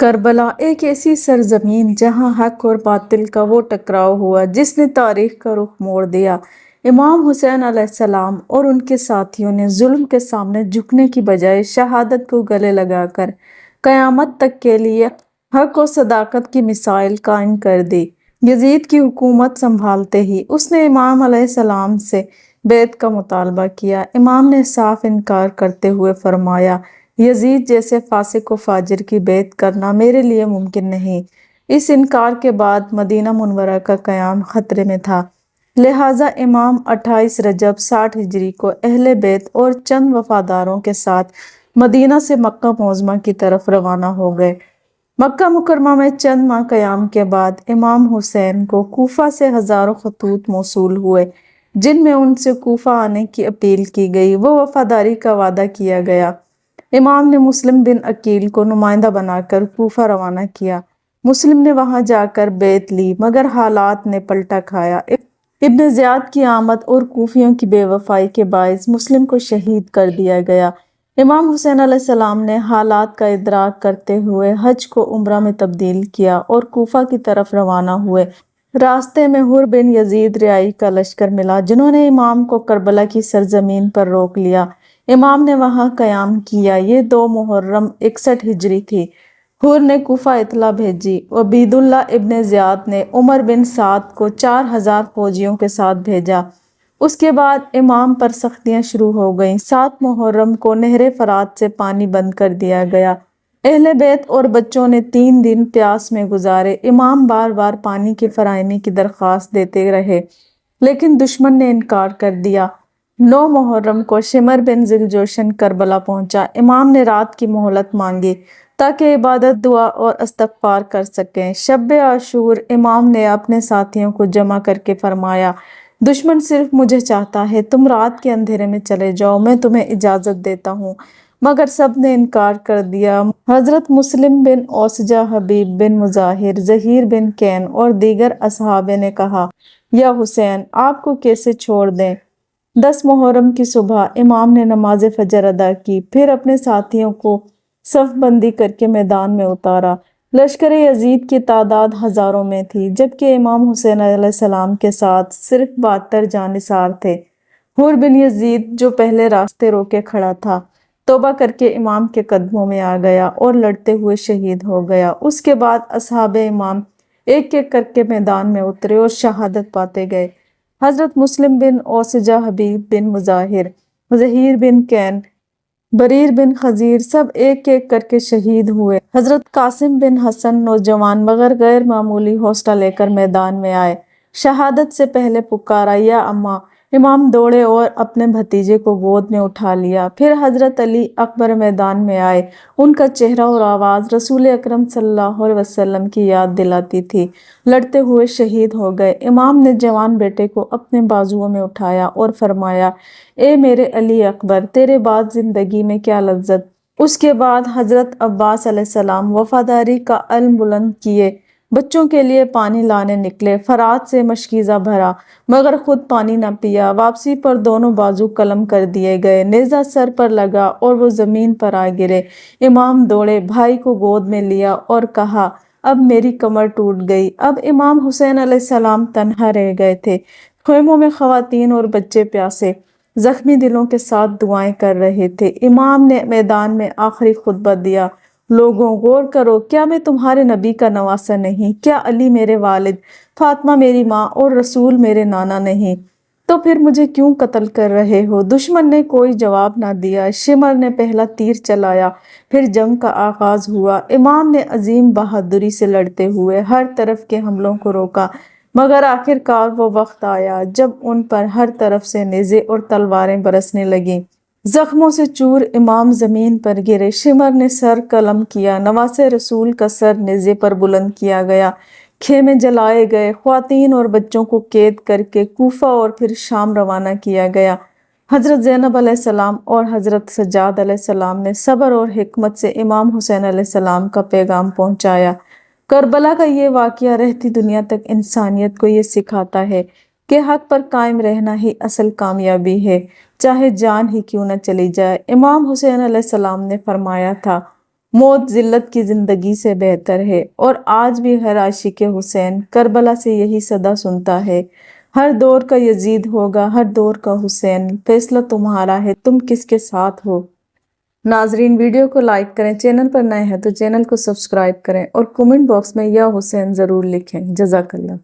کربلا ایک ایسی سرزمین جہاں حق اور باطل کا وہ ٹکراؤ ہوا جس نے تاریخ کا رخ موڑ دیا۔ امام حسین علیہ السلام اور ان کے ساتھیوں نے ظلم کے سامنے جھکنے کی بجائے شہادت کو گلے لگا کر قیامت تک کے لیے حق و صداقت کی مثال قائم کر دی۔ یزید کی حکومت سنبھالتے ہی اس نے امام علیہ السلام سے بیعت کا مطالبہ کیا۔ امام نے صاف انکار کرتے ہوئے فرمایا، یزید جیسے فاسق و فاجر کی بیعت کرنا میرے لیے ممکن نہیں۔ اس انکار کے بعد مدینہ منورہ کا قیام خطرے میں تھا، لہٰذا امام 28 رجب 60 ہجری کو اہل بیت اور چند وفاداروں کے ساتھ مدینہ سے مکہ معظمہ کی طرف روانہ ہو گئے۔ مکہ مکرمہ میں چند ماہ قیام کے بعد امام حسین کو کوفہ سے ہزاروں خطوط موصول ہوئے جن میں ان سے کوفہ آنے کی اپیل کی گئی، وہ وفاداری کا وعدہ کیا گیا۔ امام نے مسلم بن عقیل کو نمائندہ بنا کر کوفہ روانہ کیا۔ مسلم نے وہاں جا کر بیعت لی مگر حالات نے پلٹا کھایا۔ ابن زیاد کی آمد اور کوفیوں کی بے وفائی کے باعث مسلم کو شہید کر دیا گیا۔ امام حسین علیہ السلام نے حالات کا ادراک کرتے ہوئے حج کو عمرہ میں تبدیل کیا اور کوفہ کی طرف روانہ ہوئے۔ راستے میں حر بن یزید ریائی کا لشکر ملا جنہوں نے امام کو کربلا کی سرزمین پر روک لیا۔ امام نے وہاں قیام کیا۔ یہ 2 محرم 61 ہجری تھی۔ حر نے کوفہ اطلاع بھیجی۔ عبید اللہ ابن زیاد نے عمر بن سعد کو 4000 فوجیوں کے ساتھ بھیجا۔ اس کے بعد امام پر سختیاں شروع ہو گئیں۔ 7 محرم کو نہر فرات سے پانی بند کر دیا گیا۔ اہل بیت اور بچوں نے 3 دن پیاس میں گزارے۔ امام بار بار پانی کی فراہمی کی درخواست دیتے رہے لیکن دشمن نے انکار کر دیا۔ 9 محرم کو شمر بن ذوالجوشن کربلا پہنچا۔ امام نے رات کی مہلت مانگی تاکہ عبادت، دعا اور استغفار کر سکیں۔ شب عاشور امام نے اپنے ساتھیوں کو جمع کر کے فرمایا، دشمن صرف مجھے چاہتا ہے، تم رات کے اندھیرے میں چلے جاؤ، میں تمہیں اجازت دیتا ہوں، مگر سب نے انکار کر دیا۔ حضرت مسلم بن اوسجہ، حبیب بن مظاہر، زہیر بن کین اور دیگر اصحاب نے کہا، یا حسین آپ کو کیسے چھوڑ دیں۔ 10 محرم کی صبح امام نے نماز فجر ادا کی، پھر اپنے ساتھیوں کو صف بندی کر کے میدان میں اتارا۔ لشکر یزید کی تعداد ہزاروں میں تھی جبکہ امام حسین علیہ السلام کے ساتھ صرف 72 جانثار تھے۔ حر بن یزید جو پہلے راستے روکے کھڑا تھا توبہ کر کے امام کے قدموں میں آ گیا اور لڑتے ہوئے شہید ہو گیا۔ اس کے بعد اصحاب امام ایک ایک کر کے میدان میں اترے اور شہادت پاتے گئے۔ حضرت مسلم بن اوسجہ، حبیب بن مظاہر، زہیر بن کین، بریر بن خزیر سب ایک ایک کر کے شہید ہوئے۔ حضرت قاسم بن حسن نوجوان مگر غیر معمولی حوصلہ لے کر میدان میں آئے۔ شہادت سے پہلے پکارا، یا اماں! امام دوڑے اور اپنے بھتیجے کو گود میں اٹھا لیا۔ پھر حضرت علی اکبر میدان میں آئے۔ ان کا چہرہ اور آواز رسول اکرم صلی اللہ علیہ وسلم کی یاد دلاتی تھی۔ لڑتے ہوئے شہید ہو گئے۔ امام نے جوان بیٹے کو اپنے بازوؤں میں اٹھایا اور فرمایا، اے میرے علی اکبر، تیرے بعد زندگی میں کیا لذت۔ اس کے بعد حضرت عباس علیہ السلام وفاداری کا علم بلند کیے، بچوں کے لیے پانی لانے نکلے، فرات سے مشکیزہ بھرا مگر خود پانی نہ پیا۔ واپسی پر دونوں بازو قلم کر دیے گئے، نیزہ سر پر لگا اور وہ زمین پر آ گرے۔ امام دوڑے، بھائی کو گود میں لیا اور کہا، اب میری کمر ٹوٹ گئی۔ اب امام حسین علیہ السلام تنہا رہ گئے تھے۔ خیموں میں خواتین اور بچے پیاسے زخمی دلوں کے ساتھ دعائیں کر رہے تھے۔ امام نے میدان میں آخری خطبہ دیا، لوگوں غور کرو، کیا میں تمہارے نبی کا نواسہ نہیں؟ کیا علی میرے والد، فاطمہ میری ماں اور رسول میرے نانا نہیں؟ تو پھر مجھے کیوں قتل کر رہے ہو؟ دشمن نے کوئی جواب نہ دیا۔ شمر نے پہلا تیر چلایا، پھر جنگ کا آغاز ہوا۔ امام نے عظیم بہادری سے لڑتے ہوئے ہر طرف کے حملوں کو روکا مگر آخر کار وہ وقت آیا جب ان پر ہر طرف سے نیزے اور تلواریں برسنے لگیں۔ زخموں سے چور امام زمین پر گرے۔ شمر نے سر قلم کیا، نواسہ رسول کا سر نیزے پر بلند کیا گیا، خیمے جلائے گئے، خواتین اور بچوں کو قید کر کے کوفہ اور پھر شام روانہ کیا گیا۔ حضرت زینب علیہ السلام اور حضرت سجاد علیہ السلام نے صبر اور حکمت سے امام حسین علیہ السلام کا پیغام پہنچایا۔ کربلا کا یہ واقعہ رہتی دنیا تک انسانیت کو یہ سکھاتا ہے کہ حق پر قائم رہنا ہی اصل کامیابی ہے، چاہے جان ہی کیوں نہ چلی جائے۔ امام حسین علیہ السلام نے فرمایا تھا، موت ذلت کی زندگی سے بہتر ہے، اور آج بھی ہر عاشق حسین کربلا سے یہی صدا سنتا ہے، ہر دور کا یزید ہوگا، ہر دور کا حسین، فیصلہ تمہارا ہے، تم کس کے ساتھ ہو۔ ناظرین، ویڈیو کو لائک کریں، چینل پر نئے ہیں تو چینل کو سبسکرائب کریں، اور کمنٹ باکس میں یا حسین ضرور لکھیں۔ جزاک اللہ۔